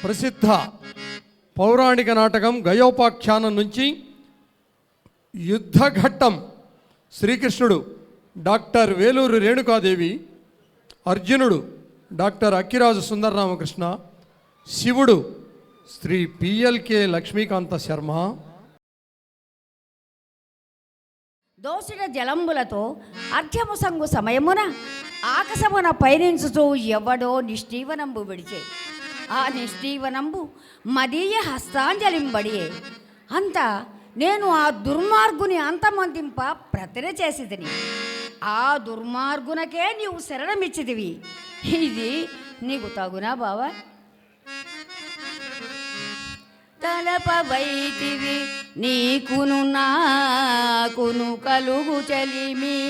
ప్రసిద్ధ పౌరాణిక నాటకం గయోపాఖ్యానం నుంచి యుద్ధఘట్టం శ్రీకృష్ణుడు డాక్టర్ వేలూరు రేణుకాదేవి, అర్జునుడు డాక్టర్ అక్కిరాజు సుందరరామకృష్ణ, శివుడు శ్రీ పిఎల్కే లక్ష్మీకాంత శర్మ. దోసిడ జలంబులతో అర్ఘ్యము సంగు సమయమున ఆకాశమున పయనించుతూ ఎవడో నిష్ఠీవనంబు విడిచే ఆ నిష్ఠీవనంబు మదీయ హస్తాంజలింబడియే అంత నేను ఆ దుర్మార్గుని అంతమందింప ప్రతిన చేసిదిని. ఆ దుర్మార్గునకే నీవు శరణమిచ్చిదివి. ఇది నీకు తగునా బావా? తలపవైతివి నీకును నాకును కలుగు చలిమి,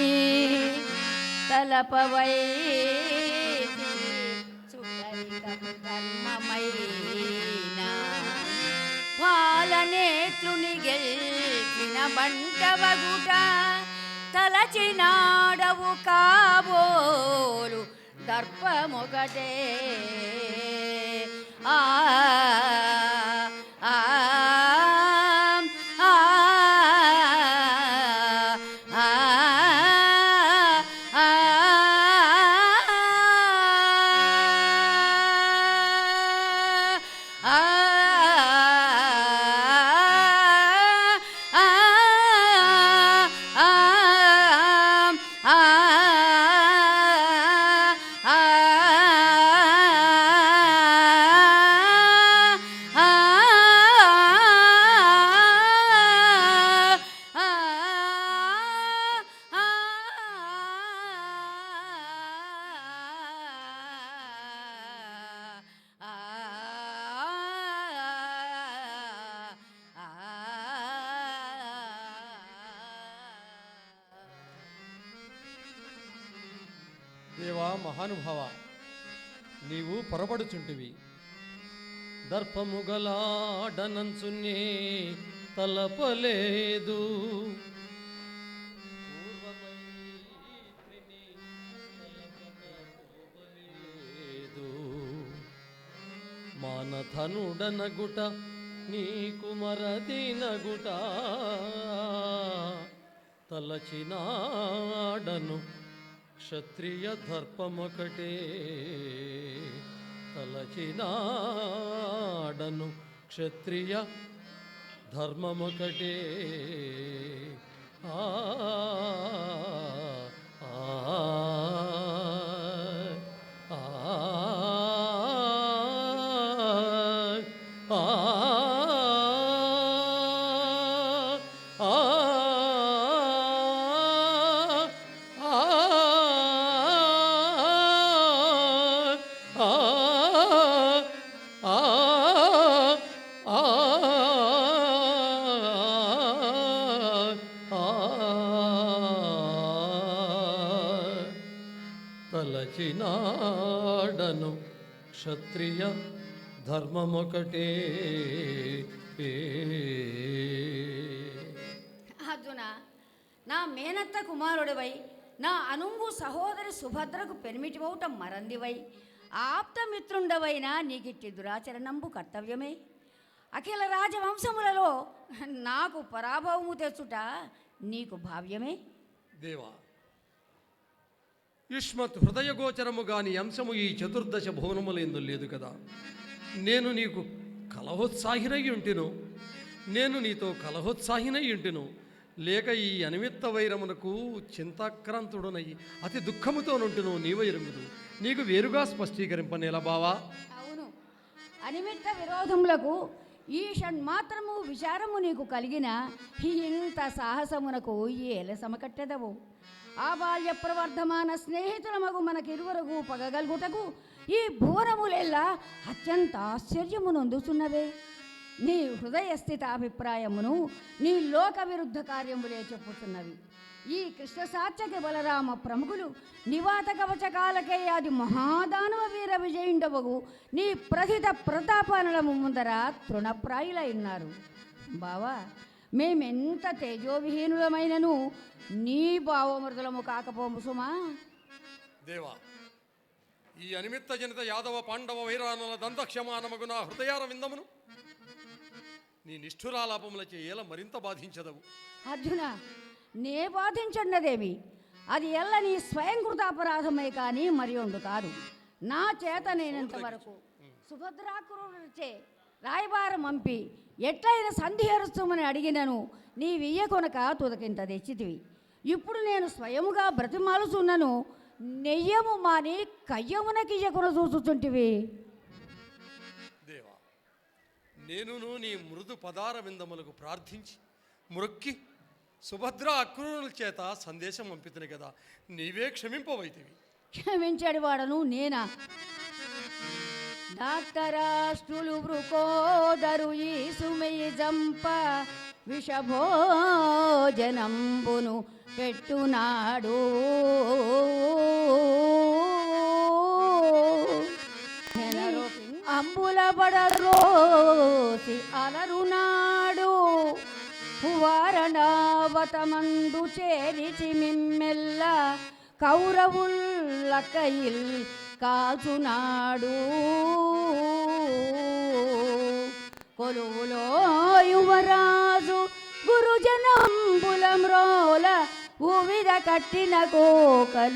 తలపవైతివి చుట్టరికము ధర్మమైన పాలనేత్రుని గెలిచిన బంటవగుట తలచినాడవు కాబోలు దర్పమొకటే. ఆ దేవా మహానుభావ, నీవు పొరబడుచుంటివి. దర్పముగలాడనంచునే తలపలేదు, మానధనుడనగుట నీకు మరదినగుట తలచినాడను క్షత్రియ దర్పమొకటే, తలచినాడను క్షత్రియ ధర్మమొకటే. ఆ తలచినాడను క్షత్రియ ధర్మమొకటే. అర్జున, నా మేనత్త కుమారుడివై నా అనుంగు సహోదరి సుభద్రకు పెనిమిటివౌటం మరందివై ఆప్తమిత్రుండవైన నీకిట్టి దురాచరణంబు కర్తవ్యమే. అఖిల రాజవంశములలో నాకు పరాభవము తెచ్చుట నీకు భావ్యమే. దేవా, యుష్మత్ హృదయగోచరము గాని అంశము ఈ చతుర్దశ భువనములందు లేదు కదా. నేను నీకు కలహోత్సాహినై ఉంటిను, నేను నీతో కలహోత్సాహినై ఉంటిను, లేక ఈ అనిమిత్త వైరమునకు చింతాక్రాంతుడునయ్యి అతి దుఃఖముతో నుంటును నీవ ఎరుగుదు. నీకు వేరుగా స్పష్టీకరింపనేలా బావా? అవును, అనిమిత్త విరోధములకు ఈ షణ్మాత్రము విచారము నీకు కలిగిన ఇంత సాహసమునకు ఏల సమకట్టెదవు. ఆ బాల్య ప్రవర్ధమాన స్నేహితులమగు మనకిరువరకు పగగల్గుటకు ఈ భువనములెల్లా అత్యంత ఆశ్చర్యమునందుచున్నవే. నీ హృదయస్థిత అభిప్రాయమును నీ లోక విరుద్ధ కార్యములే చెప్పుతున్నవి. ఈ కృష్ణ సాత్యకి బలరామ ప్రముఖులు నివాత కవచకాలకే అది మహాదానవ వీర విజయుండవగు నీ ప్రథిత ప్రతాపానలము ముందర తృణప్రాయులై ఉన్నారు. బావా, మేమెంత తేజోవిహీనులమైనను నీ భావమృదులము కాకపోము సుమా. దేవా, ఈ అనిమిత్త జనిత యాదవ పాండవ వైరానుల దంతక్షమానమగు నా హృదయార విందమును నీ నిష్ఠురాలాపములచే ఏల మరింత బాధించదవు. అర్జున, నే బాధించున్నదేమి అది ఎల్ల నీ స్వయంకృతాపరాధమే కానీ మరి ఉండు కాదు. నా చేత నేనంత వరకు సుభద్రాకృచే రాయబారం పంపి ఎట్లయిన సంధిహరుస్తామని అడిగినను నీ వియ్య కొనక తుదకింత తెచ్చితివి. ఇప్పుడు నేను స్వయముగా బ్రతిమాలుచున్నను, నెయ్యము మాని కయ్యమునకియ్యకున చూచుచుంటివి. దేవా, నేనును నీ మృదు పదార విందములకు ప్రార్థించి మ్రొక్కి సుభద్ర అక్రూరుల చేత సందేశం పంపితుని కదా, నీవే క్షమింపవైతివి. క్షమించాడు వాడను నేనా? డాక్టరాష్ట్రులు వృకోదరు ఈ సుమయి జంప విషభోజనంబును పెట్టునాడు. అంబుల బడరోసి అలరునాడు. వారణావతమందు చేరిచి మిమ్మెల్ల కౌరవుల్లకయిల్ కాచునాడు. కొలువులో యువరాజు గురుజనంబులమ్రోల ఉవిద కట్టిన కోకలొలుచునాడు.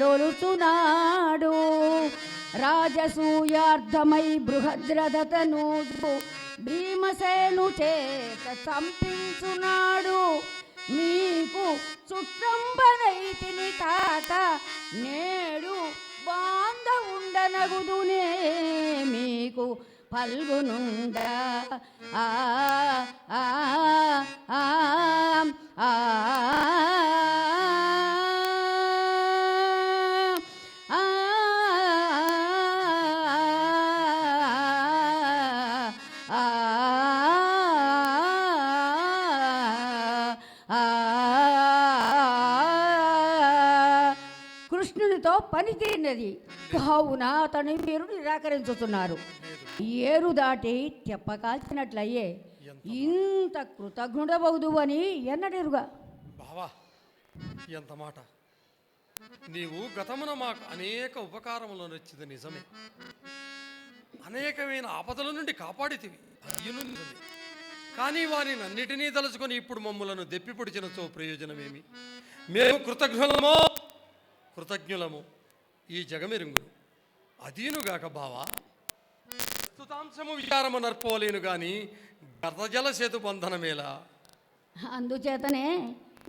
రాజసూయార్థమై బృహద్రథతను భీమసేను చేత చంపించునాడు. మీకు చుట్టంబనైతిని తాత నేడు బాంధవుండనగుదునే మీకు పల్గునుండ. ఆ ఆ ఆ ఆ కృష్ణునితో పని తీరినది కావున అతని మీరు నిరాకరించుతున్నారు. ఏరు దాటి తెప్పకాల్చినట్లయ్యే ఇంత కృతజ్ఞుడవదు అని ఎన్నడెరుగా. బావా, ఎంత మాట! నీవు గతమున మాకు అనేక ఉపకారములు నచ్చింది నిజమే, అనేకమైన ఆపదల నుండి కాపాడితివి, అయ్యును నిజమే. కానీ వారిని అన్నిటినీ తలుచుకొని ఇప్పుడు మమ్ములను దెప్పిపొడిచినచో ప్రయోజనమేమి? మేము కృతజ్ఞులము ఈ జగమెరుగును. అదీనుగాక బావా, స్తుతాంశము విచారము నర్పోలేను గాని గతజల సేతు బంధనమేలా. అందుచేతనే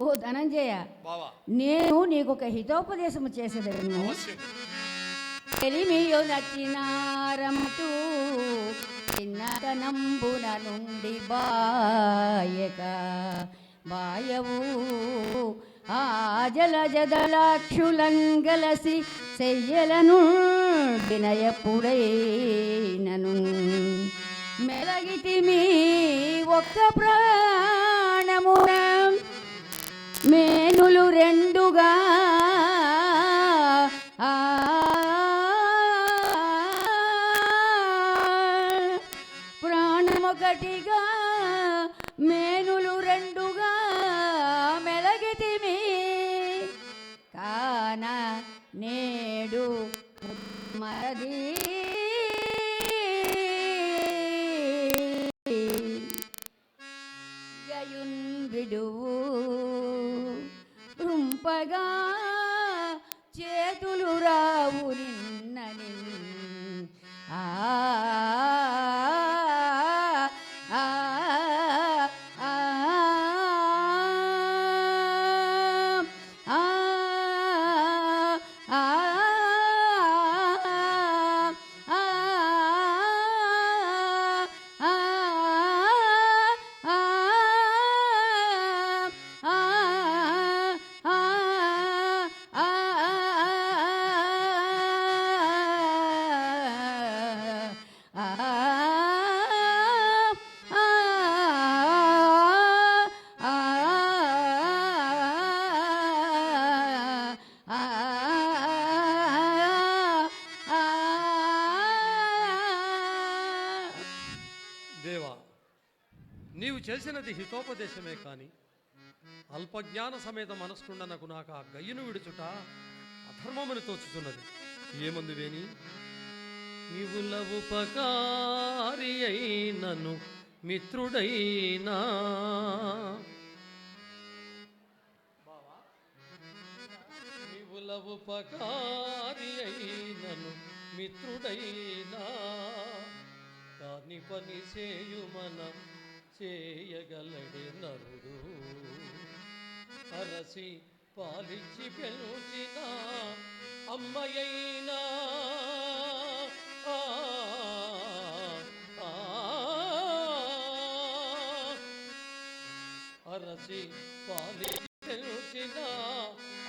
ఓ ధనంజయ, బావా, నేను నీకు ఒక హితోపదేశము చేసేదను. తెలిమియో నచ్చినారమటు చిన్నతనంబున నుండి బాయవు ఆ జలజదలాక్షులంగలసి చెయ్యలను వినయపుడైనను మెలగితిమి ఒక్క ప్రాణమున మేనులు రెండుగా ప్రాణమొకటిగా మేనులు రెండుగా మెలగితిమి కాన నేడు మరది గయున్ విడువు రుంపగా చేతులు రావు నిన్నని ఆ దేవా, నీవు చేసినది హితోపదేశమే కాని అల్పజ్ఞాన సమేత మనస్కుండనకు నాకు ఆ గయ్యను విడుచుట అధర్మమని తోచుతున్నది. ఏమందువేని వివుల ఉపకారి అయినను మిత్రుడైనా వివుల ఉపకారి అయినను మిత్రుడైనా కాని పని చేయుమన చేయగలడే నరుడు అరసి పాలిచ్చి పెంచిన అమ్మయైనా అరసి పాలిచ్చి పెంచిన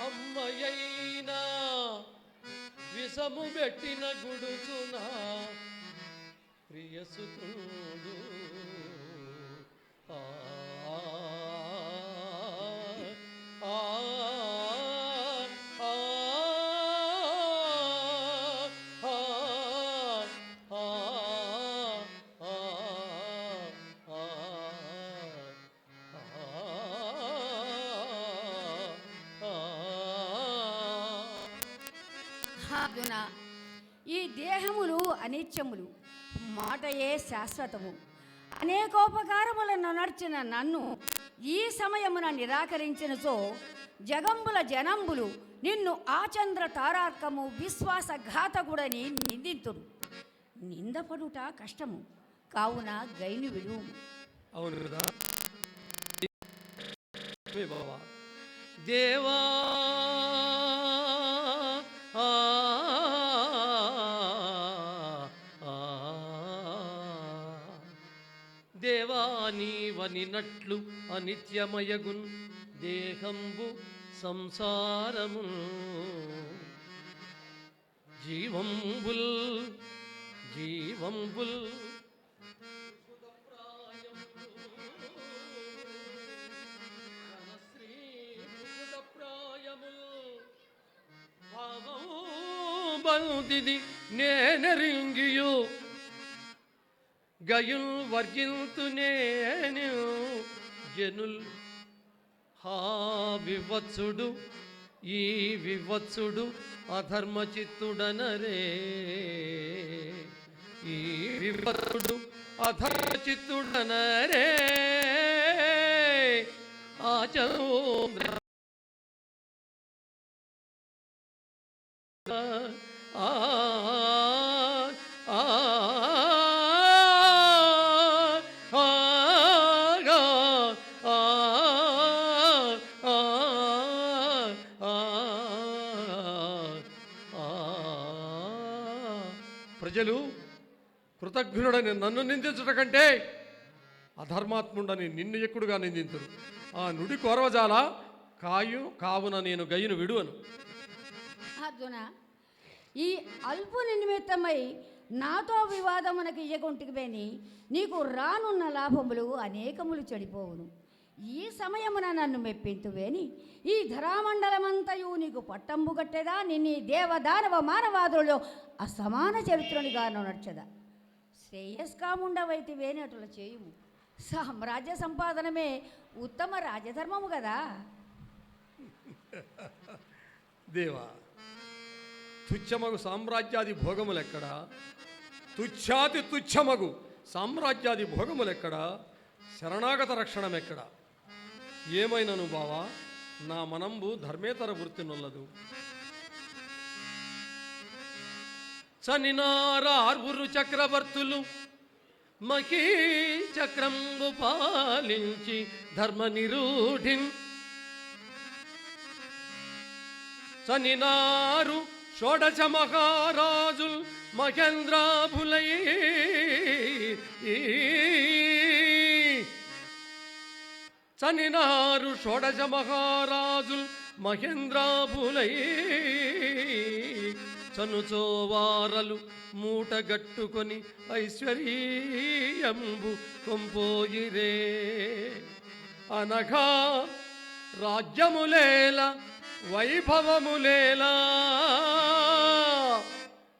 అమ్మయైనా విషము పెట్టిన గుడుచున ప్రియసుతుడు అర్జున, ఈ దేహములు అనిత్యములు, మాటయే శాశ్వతము. అనేకోపకారములను నడిచిన నన్ను ఈ సమయమున నిరాకరించినచో జగంబుల జనంబులు నిన్ను ఆచంద్ర తారార్కము విశ్వాసఘాతకుడని నిందింతుడు. నిందపడుట కష్టము, కావున గైను విడువు. అవును కదా బాబా. దేవా దేవానీవనినట్లు అనిత్యమయగున్ దేహంబు సంసారము జీవంబుల్ జీవంబుల్ బందిది నేనరింగియు గయుల్ వర్జిల్తు నేను జనుల్ హా వివత్సుడు ఈ వివత్సుడు అధర్మచిత్తుడనరే ఈ వివత్సుడు అధర్మచిత్తుడనరే ఆచంద్ర ప్రజలు కృతజ్ఞుడని నన్ను నిందించుట కంటే అధర్మాత్ముడని నిన్ను ఎక్కుడుగా నిందింతురు. ఆ నుడి కోరవజాల కావున నేను గయ్యును విడువను. అర్జున, ఈ అల్పుని నిమిత్తమై నాతో వివాదమునకు ఇయ్యకుంటికి పోని నీకు రానున్న లాభములు అనేకములు చెడిపోవును. ఈ సమయమున నన్ను మెప్పింతువేని ఈ ధరామండలమంతయు నీకు పట్టంబు కట్టేదా. నిన్ను దేవదానవ మానవాదులలో అసమాన చరిత్రునిగా నడిచెదా. శ్రేయస్కాముండవైతివేని అటుల చేయుము. సామ్రాజ్య సంపాదనమే ఉత్తమ రాజధర్మము కదా. దేవా, తుచ్చమగు సామ్రాజ్యాది భోగములెక్కడా? తుచ్ఛాతి తుచ్చమగు సామ్రాజ్యాది భోగములెక్కడా? శరణాగత రక్షణమెక్కడా? ఏమైనను బావా, నా మనంబు ధర్మేతర వృత్తినొల్లదు. చనినారార్వురు చక్రవర్తులు మకీ చక్రంబు పాలించి ధర్మ నిరూఢిన్ చనినారు షోడశ మహారాజుల్ మహేంద్రాభులై చనినారు షోడశ మహారాజుల్ మహేంద్రాభులై చనుచోవారలు మూటగట్టుకొని ఐశ్వర్యంబు కొంపోయిరే. అనగా రాజ్యములేల వైభవములేలా.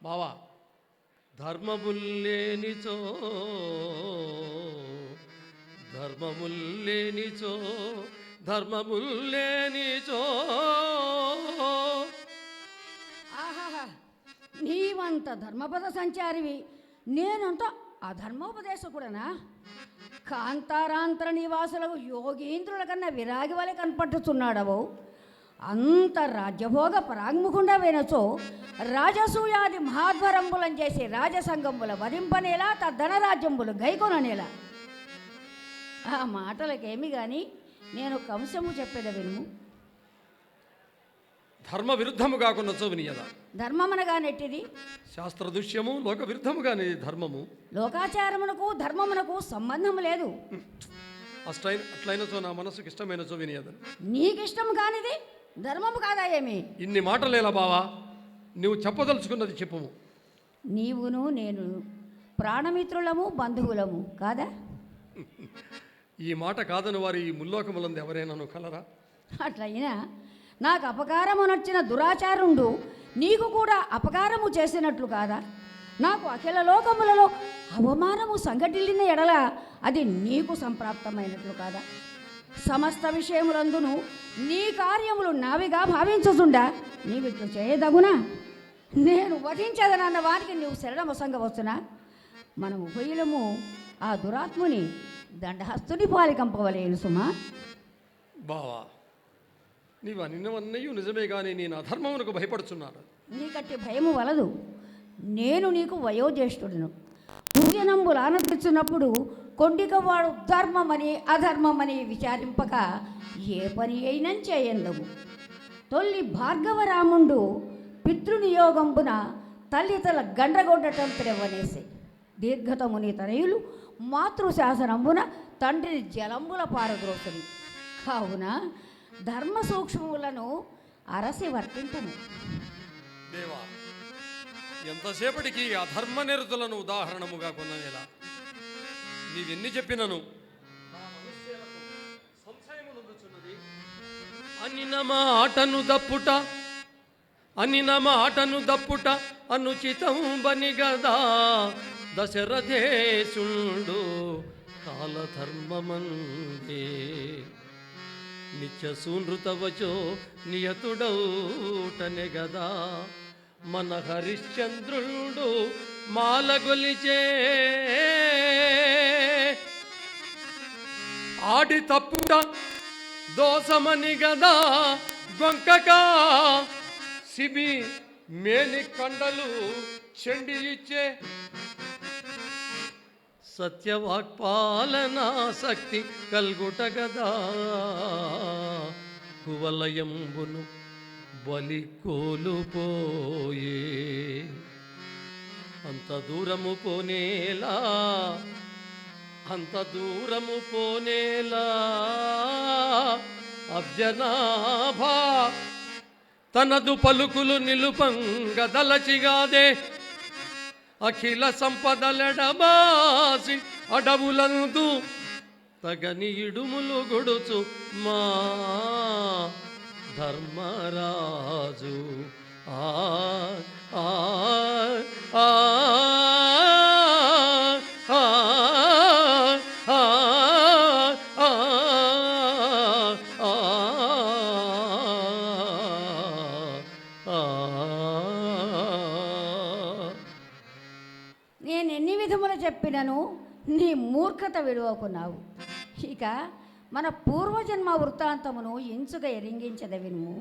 బావా, ధర్మముల్లేనిచో ధర్మముల్లేనిచో ధర్మముల్లేనిచో. ఆహాహా, నీవంత ధర్మపద సంచారివి, నేనంత అధర్మోపదేశకుడనా? కాంతారాంతర నివాసులకు యోగీంద్రుల కన్నా విరాగి వలె కనపడుతున్నాడవు. అంత రాజ్యభోగ పరాంగుకుండా వినచో రాజసూయాది మహాధ్వరంబులం చేసి రాజసంగంబుల వరింపనేలా తద్ధనరాజ్యంబులు గైకొననేలా. ఆ మాటలకేమి గాని నేను కంసము చెప్పేద వినుము. ధర్మ విరుద్ధము కాకుండా చోవినియదా? ధర్మమనగా నెట్టిది శాస్త్ర దృశ్యము, లోక విరుద్ధముగానే ధర్మము. లోకాచారమునకు ధర్మమునకు సంబంధం లేదు. అట్లయిన చో నా మనసుకు ఇష్టమైన చో వినియదని. నీకిష్టం కానిది ధర్మము కాదా ఏమి? ఇన్ని మాటలేలా బావా, నువ్వు చెప్పదలుచుకున్నది చెప్పుము. నీవును నేను ప్రాణమిత్రులము బంధువులము కాదా? ఈ మాట కాదని వారు ఈ ముల్లోకములందు ఎవరైనాను కలరా? అట్లయినా నాకు అపకారము నచ్చిన దురాచారుండు నీకు కూడా అపకారము చేసినట్లు కాదా? నాకు అఖిల లోకములలో అవమానము సంఘటిల్లిన ఎడల అది నీకు సంప్రాప్తమైనట్లు కాదా? సమస్త విషయములందును నీ కార్యములు నావిగా భావించుచుండా నీవిట్లు చేయదగునా? నేను వధించదనన్న వారికి నీవు శరణమొసంగవచ్చునా? మనము ఉభయులము ఆ దురాత్ముని దండహస్తుని పాలికంపవలేను సుమా. బావా, నీవు నిన్నవన్నయ్యూ నిజమే కానీ నేను అధర్మమునకు భయపడుచున్నాను. నీకట్టి భయము వలదు. నేను నీకు వయోజ్యేష్ఠుడును. భూజనంబులు ఆనందించినప్పుడు కొండికవాడు ధర్మమని అధర్మమని విచారింపక ఏ పని అయినా చేయందము. తొల్లి భార్గవరాముండు పితృనియోగంబున తల్లితల గండ్రగొడ్డటం పిడవనేసి దీర్ఘతముని తనయులు మాతృశాసనంబున తండ్రిని జలంబుల పారద్రోసుని. కావున ధర్మ సూక్ష్మములను అరసి వర్తింపుము. దేవా, ఎంతసేపటికి అధర్మ నిరతులను ఉదాహరణముగా కొన్ననేలా నీవెన్ని చెప్పినను అనిన మాటను దప్పుట అనుచితం బని గదా దశరథేశుండు కాలధర్మమందే నిత్య సూనృతవచో నియతుడౌటనే గదా మన హరిశ్చంద్రుడు మాలగొలిచే ఆడి తప్పుట దోసమని గదా గొంకక సిబి మేని కండలు చెండి ఇచ్చే సత్యవాక్పాలనా శక్తి కల్గుట గదా కువలయంబును బలి కోలుపోయే అంత దూరము పోనేలా అబ్జనాభా తనదు పలుకులు నిలుపంగదలచిగాదే అఖిల సంపదలెడబాసి అడవులందు తగని ఇడుములు గొడుచు మా ధర్మరాజు. ఆ ఆ ఆ నేనెన్ని విధములు చెప్పినను నీ మూర్ఖత విడువకున్నావు. ఇక మన పూర్వజన్మ వృత్తాంతమును ఎంచుక ఎరింగించద వినుము.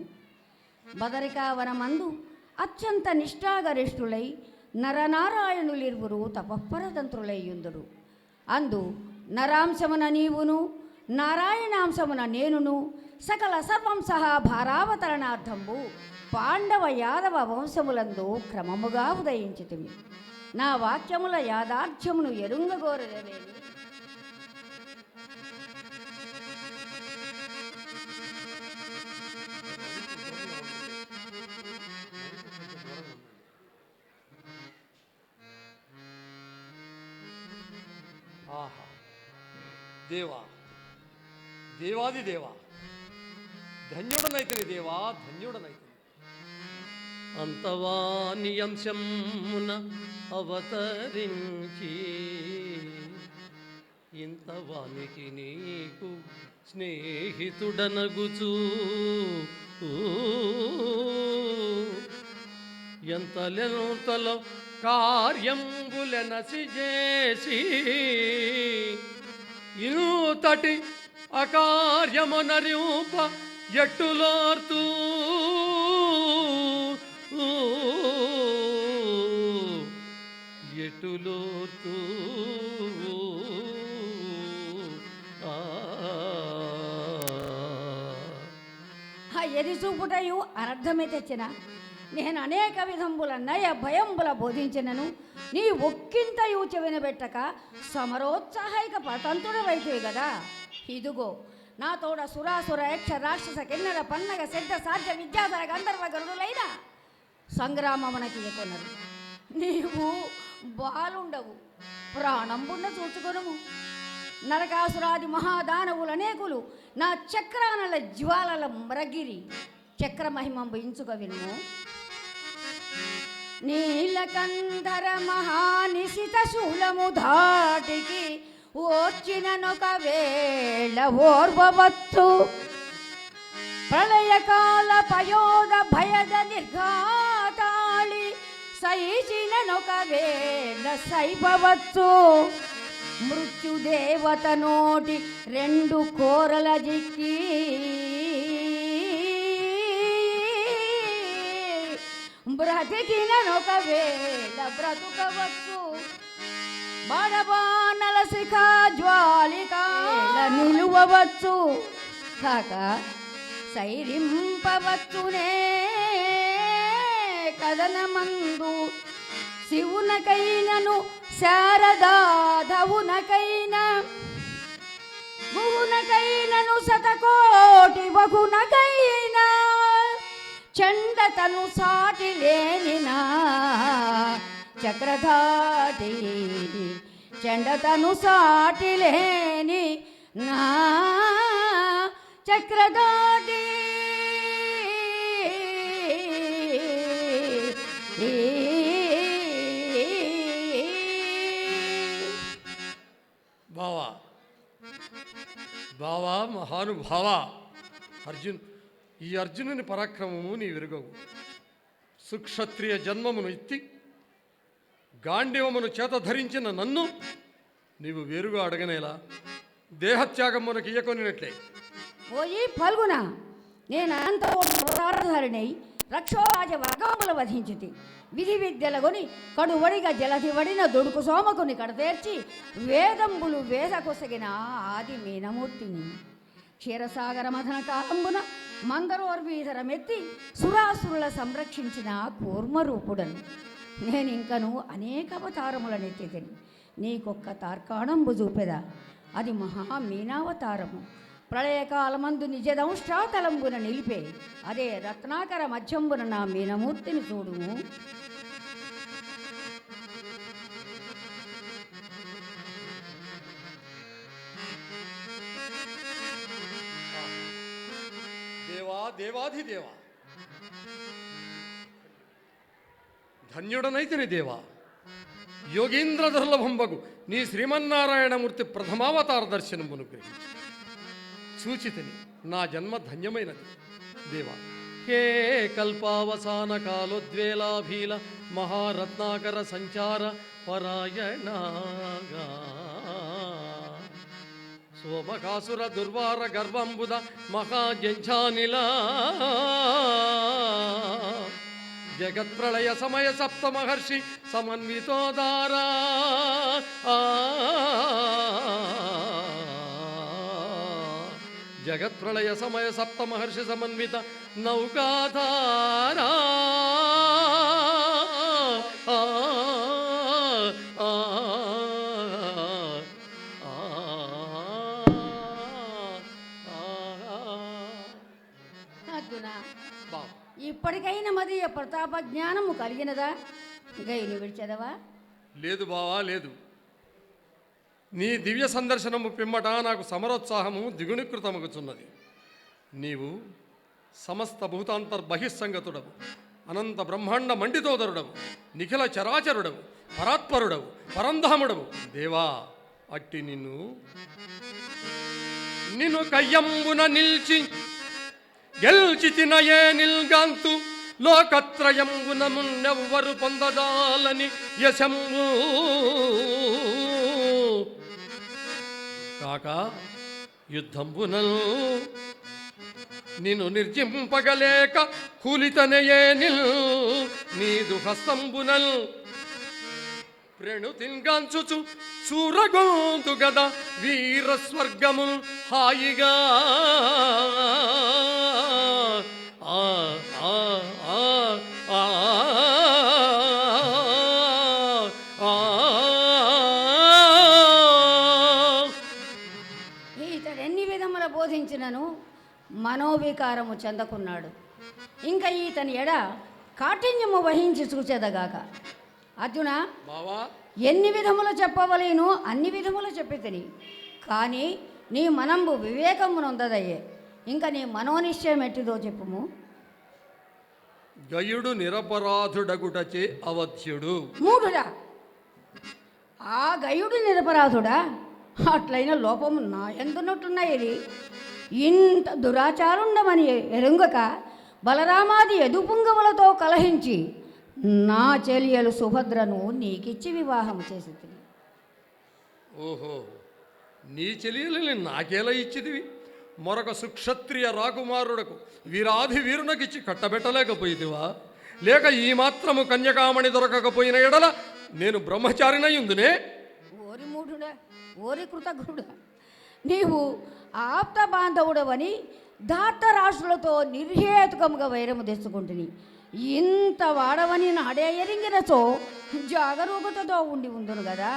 బదరికావనమందు అత్యంత నిష్ఠాగరిష్ఠులై నరనారాయణులిరువురు తపఃపరతంత్రులయ్యుందురు. అందు నరాంశమున నీవును నారాయణాంశమున నేనును సకల సర్వం సహా భారావతరణార్థంబు పాండవ యాదవ వంశములందు క్రమముగా ఉదయించితిమి. నా వాక్యముల యాదార్థ్యమును ఎరుంగగోరదేమి. ఆహా, దేవా, దేవాది దేవా, ధన్యుడనైతిని దేవా, ధన్యుడనైతిని. అంతవాని అంశమున అవతరించి ఇంతవానికి నీకు స్నేహితుడనగుచూ ఎంతలెంతలో కార్యంబులెనసి చేసి ఇంతటి అకార్యమునరింప ఎట్టులోర్తూ ఎట్టులోర్తూ ఎది చూపుటయు అనర్థమే తెచ్చిన నేను అనేక విధంబుల నయ భయంబుల బోధించినను నీ ఒక్కింతయు చెవినబెట్టక సమరోత్సాహైక పతంతుడవైతే కదా. ఇదిగో నా తోడ సురాసుర యక్ష రాక్షస కిన్నర పన్నగ సిద్ధ సాధ్య విద్యాధర గంధర్వ గరుడులైన సంగ్రామమునకి కొనరు. నీవు బాలుండవు, ప్రాణంబున్న చూచుకొనుము. నరకాసురాది మహాదానవులు అనేకులు నా చక్రానల జ్వాలల మ్రగిరి చక్రమహిమంబు ఇంచుక విను. నీలకంధర మహానిశిత శూలము ధాటికి ఓర్చిననొక వేళ ఓర్వవచ్చు. ప్రళయకాల పయోద భయద నిర్ఘాతాళి సైచిననొక వేళ సైపవచ్చు. మృత్యుదేవత నోటి రెండు కోరల జిక్కి బ్రతికిననొక వేళ బ్రతుకవచ్చు. బడబానల శిఖ జ్వాలిక నిలువవచ్చు కాక సైరింపవచ్చునే. కదనమందు శివునకైనను శారదాధవునకైన గుహునకైనను శతకోటి బహునకైన చండతను సాటి లేనినా చక్రధాటి చండతను సాటి లేని నా చక్రధాటి. బావా బావా మహానుభావ ఈ అర్జునుని పరాక్రమము నీ విరుగవు. సుక్షత్రియ జన్మమును ఎత్తి గాండివమును చేత ధరించిన నన్ను నీవు వేరుగా అడగనేలా దేహత్యాగమునకు ఇయ్యకొనినట్లే. ఓయి ఫల్గున నేను అనంతధారిణై రక్షోరాజ వర్గముల వధించితి. విధి విద్యలగొని కడువడిగా జలధి వడిన దొడుకు సోమకుని కడతేర్చి వేదంబులు వేద కొసగిన ఆది మీనమూర్తిని. క్షీరసాగర మథన కాలంబున మందరోర్వీధరమెత్తి సురాసురుల సంరక్షించిన కూర్మరూపుడను. నేనింకను అనేక అవతారములనెత్తితిని. నీకొక్క తార్కాణంబు చూపెదా, అది మహామీనావతారము. ప్రళయకాలమందు నిజదంష్ట్రాతలంబున నిలిపే అదే రత్నాకర మధ్యంబున నా మీనమూర్తిని చూడుము. దేవా దేవాధిదేవా, ధన్యుడనైతిని దేవా. యోగీంద్ర దుర్లభంబగు నీ శ్రీమన్నారాయణమూర్తి ప్రథమావతార దర్శనమును గ్రహించి సూచితిని. నా జన్మ ధన్యమైనది దేవా. హే కల్పావసాన కాలోద్వేలాభీల మహారత్నాకర సంచార పరాయణ సోమకాసుర దుర్వార గర్వంబుద మహాజంఝానిల జగత్ప్రళయ సమయ సప్త మహర్షి సమన్వితోదారా జగత్ప్రళయ సమయ సప్త మహర్షి సమన్విత నౌకాధారా అర్జున, ఇప్పటికైనా మదీయ ప్రతాప జ్ఞానము కలిగినదా? గైని విడిచెదవా? లేదు బావా, లేదు. నీ దివ్య సందర్శనము పిమ్మట నాకు సమరోత్సాహము ద్విగుణీకృతమగుచున్నది. నీవు సమస్త భూతాంతర్బహిస్సంగతుడవు, అనంత బ్రహ్మాండ మండితోదరుడవు, నిఖిల చరాచరుడవు, పరాత్పరుడవు, పరంధాముడవు దేవా. అట్టి నిన్ను కయ్యంబున నిల్చి గెల్చి తినయే నిల్గాంతు లోకత్రయంబునమున్నెవ్వరు పొందజాలని యశంబు కాక యుద్ధంబునల్ నిన్ను నిర్జింపగలేక కూలితనయే నీదు హస్తంబునల్ ప్రణుతింగాంచుచు చూరగొంతు గద వీర స్వర్గముల్ హాయిగా ఆ ఆ ఆ ఆ ఈతడెన్ని విధముల బోధించినను మనోవికారము చెందకున్నాడు. ఇంకా ఈతని ఎడ కాఠిన్యము వహించి చూచెదగాక. అర్జున, ఎన్ని విధములు చెప్పవలేను అన్ని విధములు చెప్పి తిని, కానీ నీ మనంబు వివేకమునొందదయ్యే. ఇంకా నీ మనోనిశ్చయం ఎట్టిదో చెప్పుము. గయుడు నిరపరాధుడగుటచే అవధ్యుడు. మూఢుడా, ఆ గయుడు నిరపరాధుడా? అట్లయిన లోపము నా ఎందున్నట్టున్నాయి. ఇంత దురాచారుండమని ఎరుంగక బలరామాది ఎదుపుంగములతో కలహించి నా చెలియలు సుభద్రను నీకిచ్చి వివాహం చేసి. ఓహో, నీ చెలియలని నాకేలా ఇచ్చిదివి? మరొక సుక్షత్రియ రాకుమారుడకు వీరాధి వీరునకిచ్చి కట్టబెట్టలేకపోయిదివా? లేక ఈ మాత్రము కన్యకామణి దొరకకపోయిన ఎడల నేను బ్రహ్మచారినయుందునే? ఓరి మూఢుడా, ఓరి కృతజ్ఞుడా, నీవు ఆప్త బాంధవుడవని ధార్తరాష్ట్రులతో నిర్హేతుకముగా వైరము తెచ్చుకుంటుని. ఇంత వాడవని నాడే ఎరింగినచో జాగరూకతతో ఉండును కదా.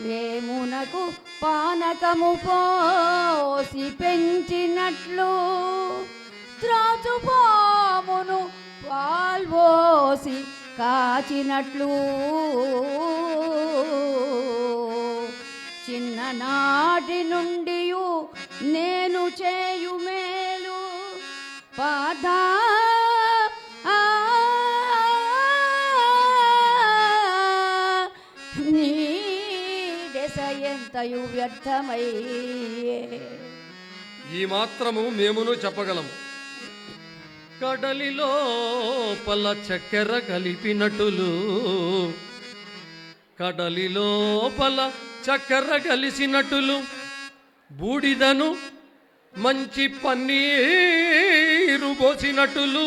వేమునకు పానకము పోసి పెంచినట్లు త్రాచుపామును పాల్పోసి కాచినట్లు చిన్ననాటి నుండి నేను చేయు మేలు పాదా నీ దశ ఎంతయు వ్యర్థమయ్యే. ఈ మాత్రము మేమును చెప్పగలము. కడలిలో పల చక్కెర కలిపినట్టులు, కడలిలో పల చక్కెర కలిసినట్టులు బూడిదను మంచి పన్నీరు పోసినట్టులు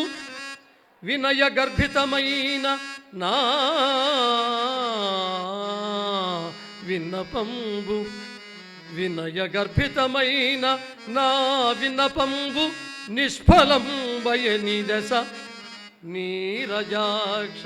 వినయ గర్భితమైన నా విన్నపంబు, వినయ గర్భితమైన నా విన్నపంబు నిష్ఫలం భయని దశ నీరజాక్ష.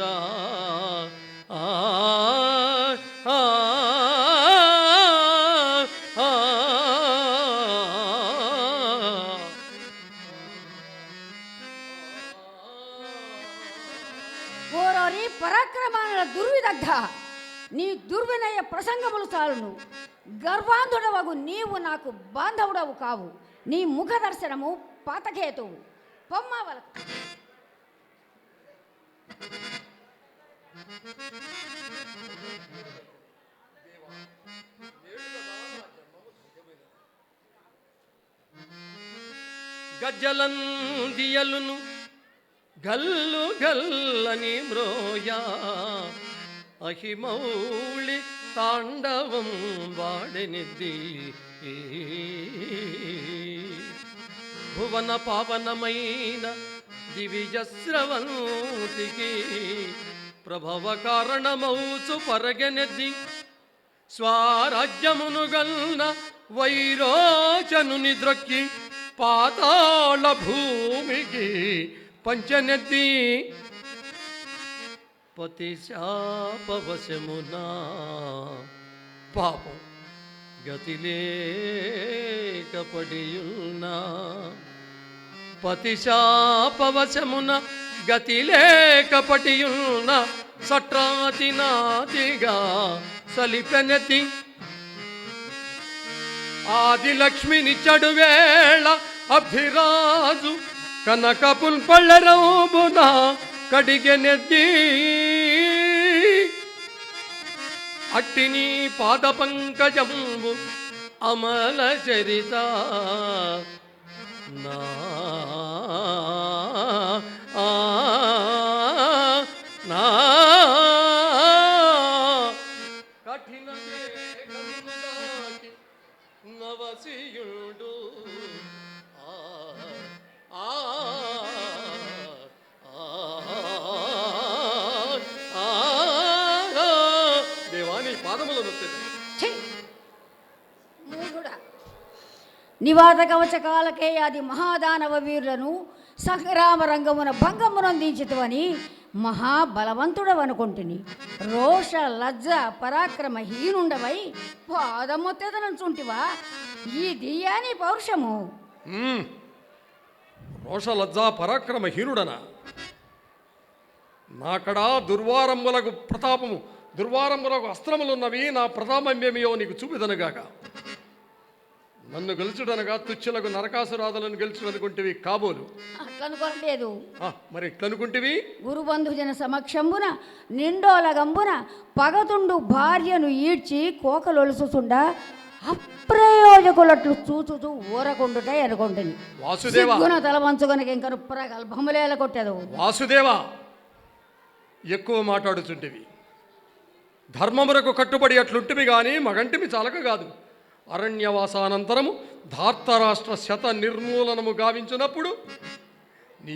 ఓరోరి పరాక్రమాల దుర్విదగ్ధ, నీ దుర్వినయ ప్రసంగములు చాలును. గర్వాంధుడవగు నీవు నాకు బాంధవుడవు కావు. నీ ముఖ దర్శనము పాతకేతువు. పొమ్మవలకు గజ్జలందియలును గల్లు గల్లని మ్రోయా అహిమౌళి తాండవం వాడెనిద్ది భువన పావనమైన దివిజస్రవంతికి ప్రభవ కారణమౌచు పరగెనెద్ది స్వరాజ్యమును గల్న వైరోచను నిద్రొక్కి పాతాళ భూమికి పంచనెత్తి పతి శాపవశమునా పాపం గతి లేకపడియున్నా పతి శాపవశమున గతి లేకపడియున్న సట్రాతి నాతిగా సలిపెనెత్తి ఆదిలక్ష్మిని చెడువేళ అభిరాజు కనకపున్ పళ్ళరౌబున కడిగెనెద్ది అట్టిని పాద పంకజంబు అమల చరిత నా ఆ నా కఠిన నవసియుడు ఆ దేవాని పాదములను ఛీ! మూఢుడా. నివాత కవచ కాలకేయాది మహాదానవ వీరులను సంగ్రామ రంగమున భంగమునందించుతవని మహాబలవంతుడవనుకుంటుని రోష లజ్జ పరాక్రమహీనుండవై పాదముత్తెదనంచుంటివా ఈ దియాని పౌరుషము. రోష లజ్జా పరాక్రమహీనుడనా? నాకడా దుర్వారంబులకు ప్రతాపము దుర్వారంబులకు అస్త్రములున్నవి, నా ప్రతాపమేమియో నీకు చూపిదనుగాక. నన్ను గెలుచుడనగా తుచ్చులకు నరకాసురాదులను గెలుచుడనుకుంటేవి కాబోలు. అట్లనుకోలేదు. మరి ఎట్లనుకుంటేవి? గురుబంధుజన సమక్షంబున నిండోలగంబున పగతుండు భార్యను ఈడ్చి కోకలొలుసుచుండా అప్రయోజకులట్లు చూచుచూ ఊరకుండుట అనుకుంటుంది. వాసుదేవ తల వంచుకొనక ఇంకను ప్రగల్భములేల కొట్టదు. వాసుదేవ ఎక్కువ మాట్లాడుచుంటివి. ధర్మమునకు కట్టుబడి అట్లుంటివి గాని మగంటిమి చాలక కాదు. అరణ్యవాసానంతరము ధార్తరాష్ట్ర శత నిర్మూలనము గావించినప్పుడు నీ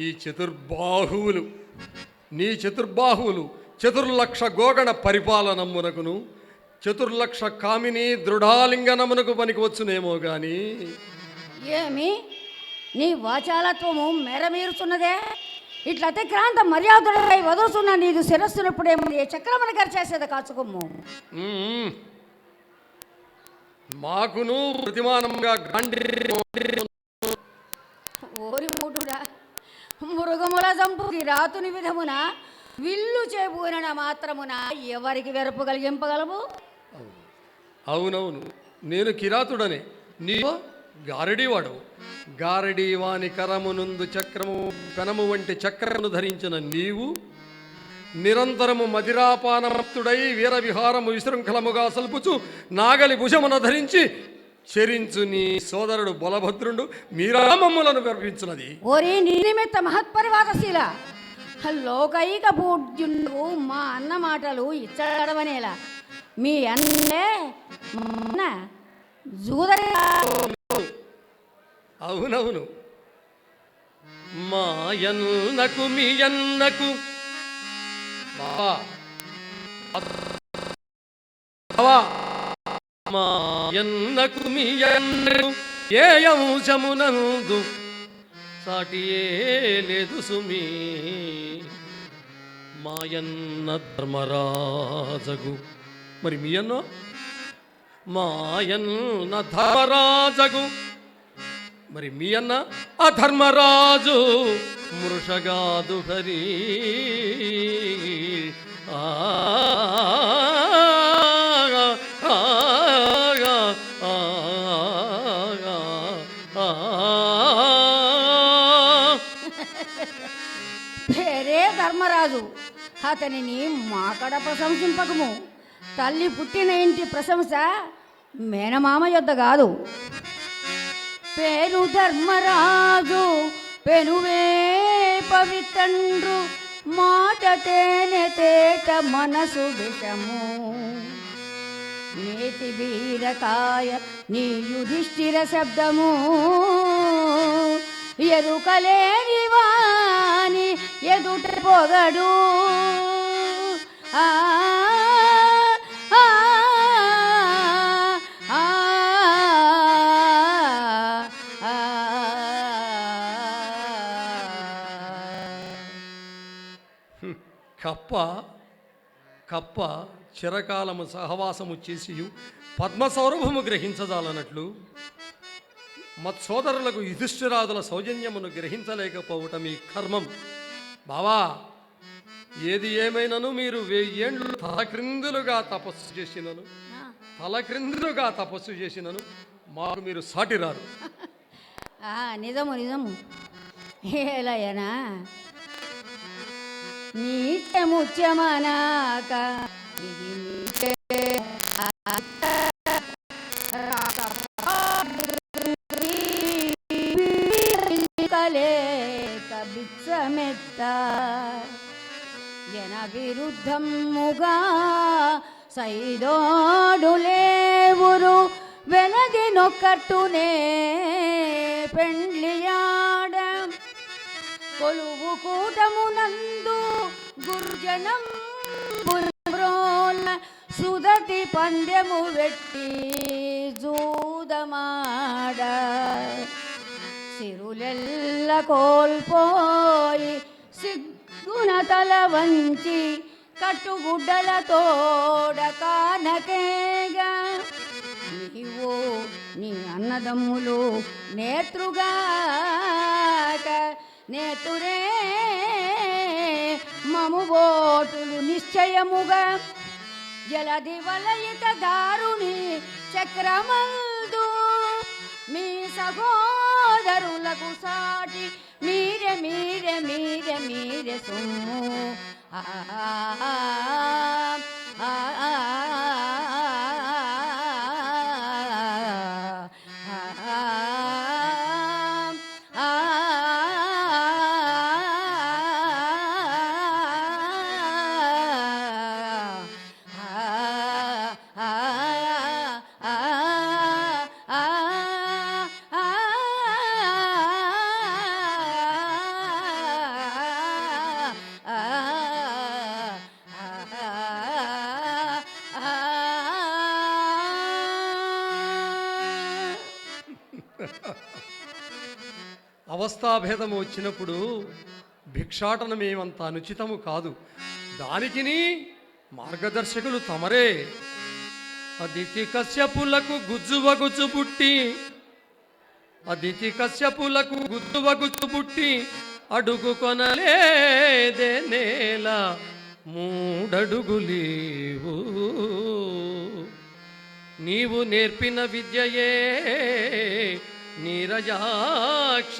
చతుర్బాహువులు చతుర్లక్ష గోగణ పరిపాలనమునకును చతుర్లక్ష కామిని దృఢాలింగనమునకు పనికివచ్చునేమో గాని ఏమి నీ వాచాలత్వము మెరమీరుతున్నదే. ఇట్లా అతిక్రాంత మర్యాదలపై వదులుతున్న నీదు శిరస్సునప్పుడేమో ఏ చక్రమున గరిచేసేది కాచుకోము. మాకును ప్రతిమానంగా ఓరి మూటుడా, మృగముల జంపుకి రాతుని విధమున విల్లు చేబూనిన మాత్రమున ఎవరికి వెరపు కలిగింపగలవు? అవునవును, నేను కిరాతుడనే, నీవు గారడీవాడవు. గారడీవాని కరమునందు చక్రము పెనము వంటి చక్రమును ధరించిన నీవు నిరంతరము మదిరాపానమత్తుడై వీరవిహారము విశృంఖలముగా సల్పుచు నాగలి భుజమున ధరించి చెరించు నీ సోదరుడు బలభద్రుడు మీరామమ్ములను గర్వించున్నది. ఓరి నిమిత్త మహత్పరివాదశీల లోకైక పూజ్యుడు మా అన్న మాటలు ఇచ్చడమనేలా మీ అన్నే జూదరి. అవునవును, మా అన్నకు మీ అన్నకు మాయన్నకు మీయన్నకు ఏ అంశమునందు సాటియే లేదు సుమీ. మాయన్న ధర్మరాజగు, మరి మీ అన్నో మాయన్న ధర్మరాజగు, మరి మీ అన్న అధర్మరాజు మృషగాదు హరి. పేరే ధర్మరాజు, అతనిని మాకడ ప్రశంసింపకము. తల్లి పుట్టిన ఇంటి ప్రశంస మేనమామ యొద్ద కాదు. పేరు ధర్మరాజు పెనువే పవిత్రండ్రు, మాట తేనె తేట మనసు విషము. నేతి బీరకాయ నీ యుధిష్ఠిర శబ్దము, ఎరుకలేని వాని ఎదుట పొగడు. కప్ప చిరకాలము సహవాసము చేసి పద్మసౌరభము గ్రహించజాలన్నట్లు మత్సోదరులకు యుధిష్ఠిరాదుల సౌజన్యమును గ్రహించలేకపోవటం ఈ కర్మం. బావా, ఏది ఏమైనను మీరు 1000 ఏండ్లు తలక్రిందులుగా తపస్సు చేసినను మాకు మీరు సాటిరారు. నిజము నిజము. ఏలయనా నీచముచ్యమనాక బిచ్చమెత్త జన విరుద్ధముగా సైదోడులేవురు వెనది నొక్కట్టునే పెండ్లియాడ కొలువు కూటమునందు గుర్జనం సుదతి పందెము వెట్టి జూదమాడ సిరులెల్ల కోల్పోయి సిగ్గున తల వంచి కట్టుగుడ్డల తోడ కానకేగా నీవు నీ అన్నదమ్ములు నేత్రుగాక నేతురే మము బోటులు నిశ్చయముగా జలది వలయిత దారుని చక్రమందు మీ సహోదరులకు సాటి మీరే మీరే మీరే మీరే సొమ్ము ఆ అవస్థాభేదము వచ్చినప్పుడు భిక్షాటనమేమంత అనుచితము కాదు. దానికిని మార్గదర్శకులు తమరే. అదితి కశ్యపులకు గుజ్జువగుచ్చు పుట్టి అదితి కశ్యపులకు గుజ్జువగుచ్చు పుట్టి అడుగు కొనలేదే నేల మూడడుగులేవు. నీవు నేర్పిన విద్యయే నీరజాక్ష.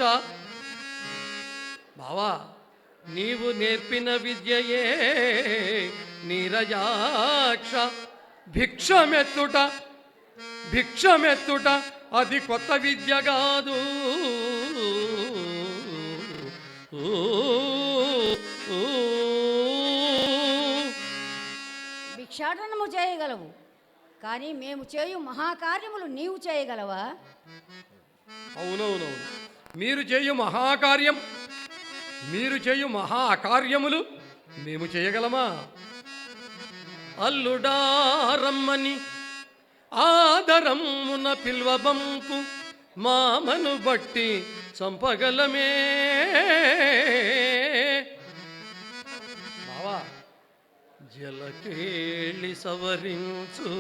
బావా, నీవు నేర్పిన విద్యయే నీరజాక్ష. భిక్షమెత్తుట భిక్షమెత్తుట అది కొత్త విద్య కాదు. భిక్షాటనము చేయగలవు, కానీ మేము చేయు మహాకార్యములు నీవు చేయగలవా? అవునవునవును, మీరు చేయు మహా అకార్యములు మేము చేయగలమా? అల్లుడారమ్మని ఆదరమున పిల్వబంపు మామను బట్టి చంపగలమే. బావా, జలకేళి సవరించు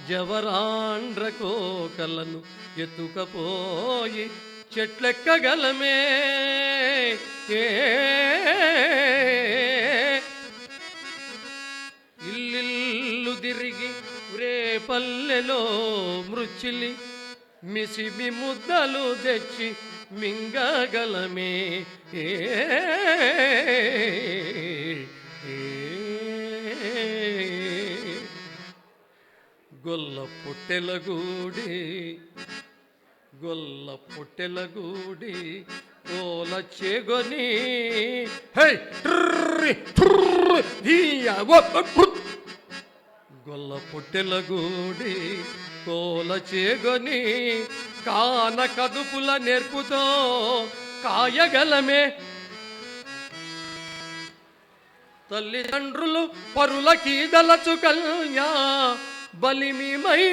జవరాండ్ర కోకలను ఎత్తుకపోయి చెట్లెక్కగలమే. ఇల్లిల్లు తిరిగి రేపల్లెలో మృచ్చిలి మిసిమి ముద్దలు తెచ్చి మింగగలమే. గొల్ల పొట్టెలగూడి ఓల చేగొని గొల్ల పొట్టెలగూడి కోల చేగొని కాన కదుపుల నేర్పుతో కాయగలమే. తల్లిదండ్రులు పరులకీదలచు కల్యా బలిమిమై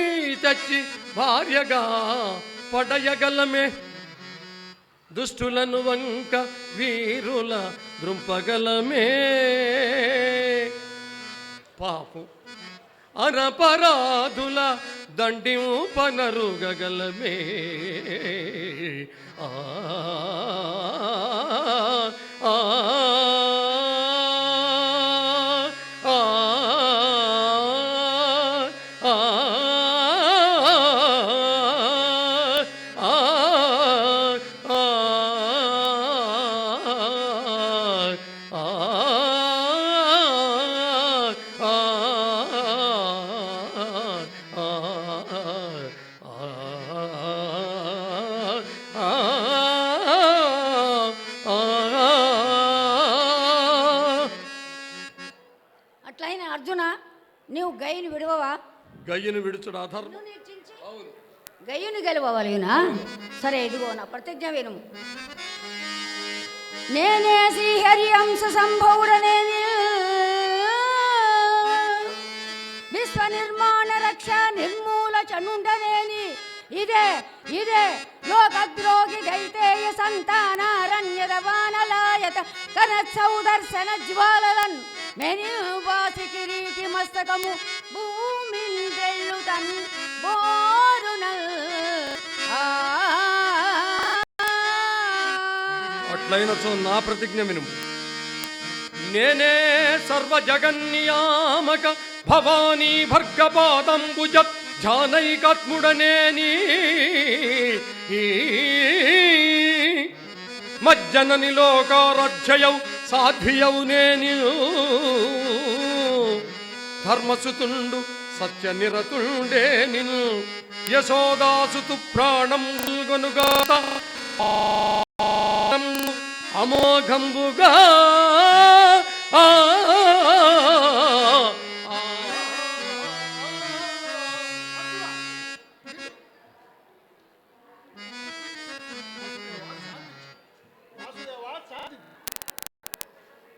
తెచ్చి భార్యగా పడయగలమే. దుష్టులను వంక వీరుల దృంపగలమే. పాపు అనపరాధుల దండింపనరుగగలమే. ఆ ఆ ఆ అట్లయినా అర్జున నీవు గయ్యను విడవవా? గయ్యను విడుచుడు అధర్మం. నువ్వు నిశ్చయించి అవును. గయ్యుని గెలవవలేనా? సరే ఇదిగో నా ప్రతిజ్ఞ వినుము. నేనే శ్రీహరి అంశ సంభౌరనేని విశ్వ నిర్మాణ రక్ష నిర్మూల చనుండనేని ఇదే లోకద్రోగి దైతేయ సంతానారణ్యద వానలాయత కనత్సౌదర్శన జ్వాలలన్ మెనివాసి కిరీటి మస్తకము భూమిందెల్లుతన్ బోరునల్ అట్లయినచో నా ప్రతిజ్ఞ వినుము. నేనే సర్వ జగన్నియామక భవానీ భర్గపాదంబుజ జానైకాత్ముడనేని మజ్జనని లోకారాధ్యయౌ సాధ్వియౌ నేని ధర్మసుతుండు సత్యనిరతుండే నిను యశోదాసుతు ప్రాణం గనుగాత అమోఘంబుగా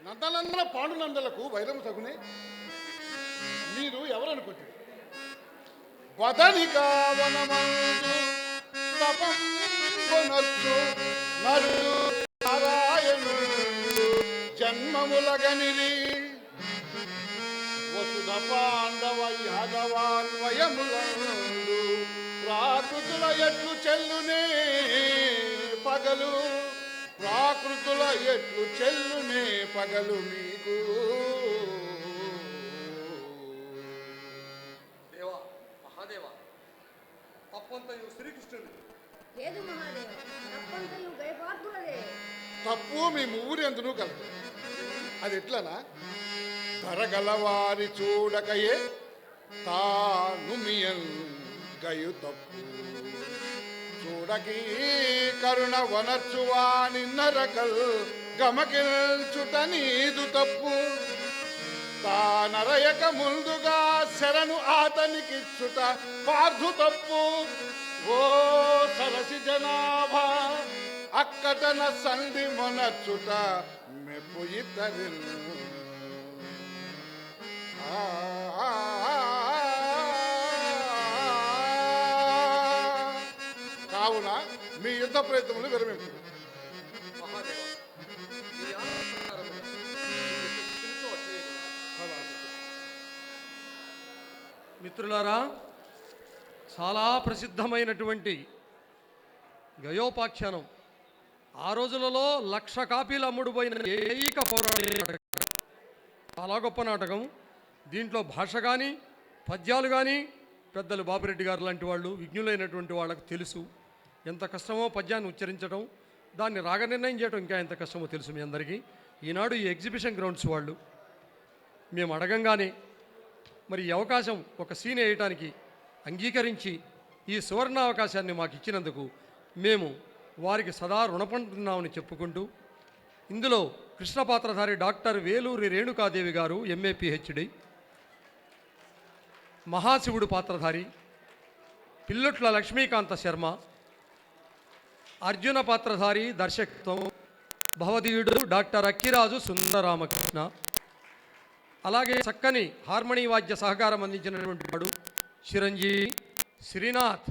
నందనందన పాండునందలకు వైరం సగునే. మీరు ఎవరనుకుంటారు? బదనికా వనమందు తపం కొనొచ్చు నరుడు నారాయణుడు జన్మములగనిరి వసుధ పాండవ యాదవాన్వయములందు ప్రాకృతుల ఎట్లు చెల్లునే పగలు ప్రాకృతుల ఎట్లు చెల్లునే పగలు మీకు. దేవా మహాదేవా, తప్పంతయు శ్రీకృష్ణుడు. లేదు మహాదేవ, తప్పంతయు గయపార్థులదే. తప్పు మీ ముగ్గురు ఎందును కలదు. అది ఎట్లనా? ధరగలవారి చూడకయే తాను మియన్ గయు తప్పు చూడకీ కరుణ వనర్చువాని నరకల్ గమకిల్చుట నీదు తప్పు తానరయక ముందుగా శరణు ఆతనికిచ్చుట పార్థు తప్పు. ఓ సరసి జనాభా అక్కటన సంధి మొనర్చుట మెప్పు ఇతరి కావున మీ యుద్ధ ప్రయత్నములు విరమించు. మిత్రులారా, చాలా ప్రసిద్ధమైనటువంటి గయోపాఖ్యానం. ఆ రోజులలో 1,00,000 కాపీలు అమ్ముడుపోయిన ఏకైక పౌరాణిక నాటకం. చాలా గొప్ప నాటకం. దీంట్లో భాష కానీ పద్యాలు కానీ పెద్దలు బాపిరెడ్డి గారు లాంటి వాళ్ళు, విజ్ఞులైనటువంటి వాళ్ళకు తెలుసు. ఎంత కష్టమో పద్యాన్ని ఉచ్చరించడం, దాన్ని రాగ నిర్ణయం చేయడం ఇంకా ఎంత కష్టమో తెలుసు మీ అందరికీ. ఈనాడు ఈ ఎగ్జిబిషన్ గ్రౌండ్స్ వాళ్ళు మేము అడగంగానే మరి ఈ అవకాశం ఒక సీన్ వేయటానికి అంగీకరించి ఈ సువర్ణావకాశాన్ని మాకు ఇచ్చినందుకు మేము వారికి సదా రుణపడుతున్నామని చెప్పుకుంటూ, ఇందులో కృష్ణ పాత్రధారి డాక్టర్ వేలూరి రేణుకాదేవి గారు MA PhD, మహాశివుడు పాత్రధారి పిల్లొట్ల లక్ష్మీకాంత శర్మ, అర్జున పాత్రధారి దర్శకత్వం భవదీయుడు డాక్టర్ అక్కిరాజు సుందరామకృష్ణ, అలాగే చక్కని హార్మోనీ వాద్య సహకారం అందించినటువంటి వాడు చిరంజీవి శ్రీనాథ్